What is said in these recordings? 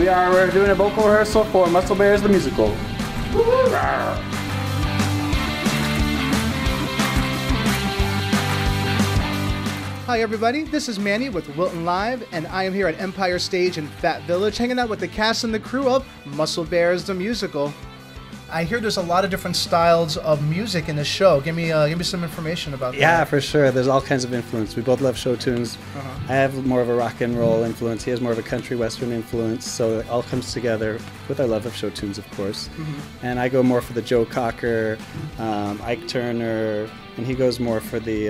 We're doing a vocal rehearsal for Muscle Bears the Musical. Hi everybody, this is Manny with Wilton Live, and I am here at Empire Stage in Fat Village hanging out with the cast and the crew of Muscle Bears the Musical. I hear there's a lot of different styles of music in the show. Give me some information about that. Yeah, for sure. There's all kinds of influence. We both love show tunes. I have more of a rock and roll influence. He has more of a country western influence. So it all comes together with our love of show tunes, of course. And I go more for the Joe Cocker, Ike Turner, and he goes more for the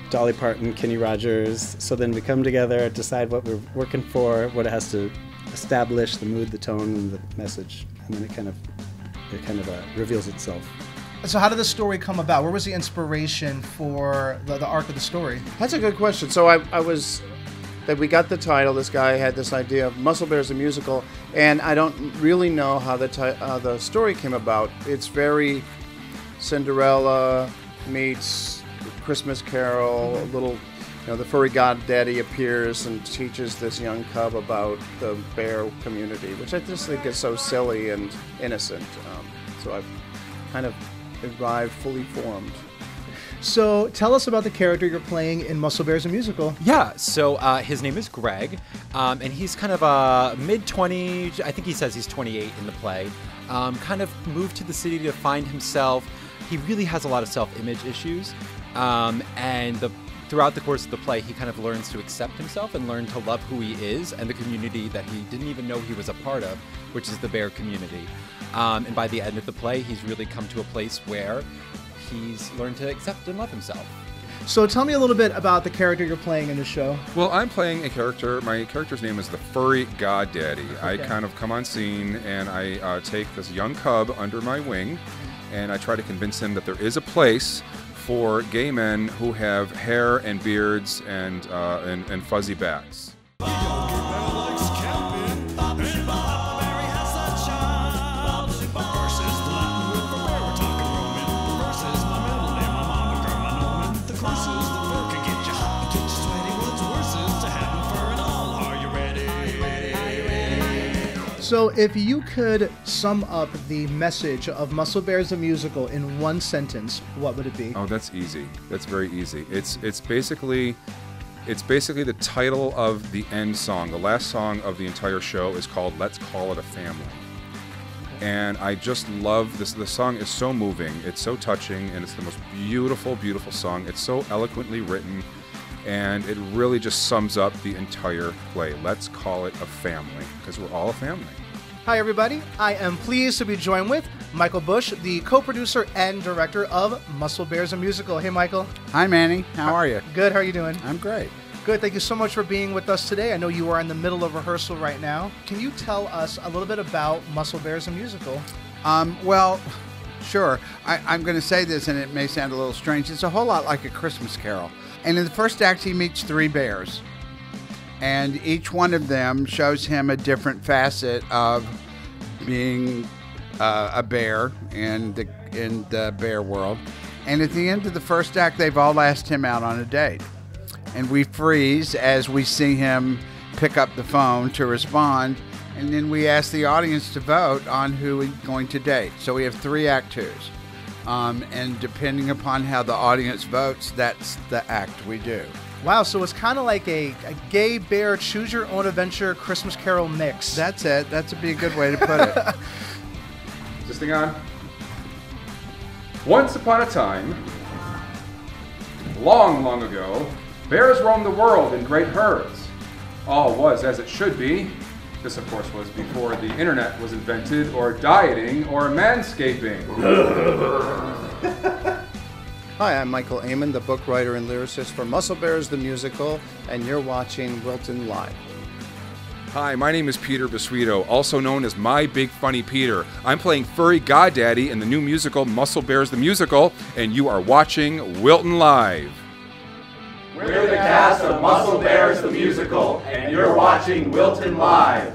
Dolly Parton, Kenny Rogers. So then we come together, decide what we're working for, what it has to establish, the mood, the tone, and the message. And then it kind of reveals itself. So how did the story come about? Where was the inspiration for the arc of the story? That's a good question. So we got the title. This guy had this idea of Muscle Bears the Musical, and I don't really know how the story came about. It's very Cinderella meets Christmas Carol, a little, the Furry God Daddy appears and teaches this young cub about the bear community, which I just think is so silly and innocent. So I've kind of arrived fully formed. So tell us about the character you're playing in Muscle Bears the Musical. Yeah, so his name is Greg, and he's kind of a mid-20s, I think he says he's 28 in the play, kind of moved to the city to find himself. He really has a lot of self-image issues, and throughout the course of the play, he kind of learns to accept himself and learn to love who he is and the community that he didn't even know he was a part of, which is the bear community. And by the end of the play, he's really come to a place where he's learned to accept and love himself. So tell me a little bit about the character you're playing in the show. Well, I'm playing a character. My character's name is the Furry God Daddy. Okay. I kind of come on scene and I take this young cub under my wing and I try to convince him that there is a place for gay men who have hair and beards and fuzzy backs. So if you could sum up the message of Muscle Bears the Musical in one sentence, what would it be? Oh, that's easy. That's very easy. It's basically the title of the end song. The last song of the entire show is called "Let's Call It a Family." And I just love this. The song is so moving. It's so touching, and it's the most beautiful, beautiful song. It's so eloquently written, and it really just sums up the entire play. Let's call it a family, because we're all a family. Hi everybody, I am pleased to be joined with Michael Bush, the co-producer and director of Muscle Bears the Musical. Hey Michael. Hi Manny, how are you? Good, how are you doing? I'm great. Good, thank you so much for being with us today. I know you are in the middle of rehearsal right now. Can you tell us a little bit about Muscle Bears the Musical? Well, sure. I'm going to say this and it may sound a little strange. It's a whole lot like A Christmas Carol. And in the first act he meets 3 bears. And each one of them shows him a different facet of being a bear in the bear world. And at the end of the first act, they've all asked him out on a date. And we freeze as we see him pick up the phone to respond. And then we ask the audience to vote on who we're going to date. So we have 3 act 2s. And depending upon how the audience votes, that's the act we do. Wow, so it's kind of like a gay bear choose your own adventure Christmas Carol mix. That's it. That would be a good way to put it. Is this thing on? Once upon a time, long, long ago, bears roamed the world in great herds. All was as it should be. This, of course, was before the internet was invented, or dieting, or manscaping. Hi, I'm Michael Amon, the book writer and lyricist for Muscle Bears the Musical, and you're watching Wilton Live. Hi, my name is Peter Basuito, also known as My Big Funny Peter. I'm playing Furry God Daddy in the new musical Muscle Bears the Musical, and you are watching Wilton Live. We're the cast of Muscle Bears the Musical, and you're watching Wilton Live.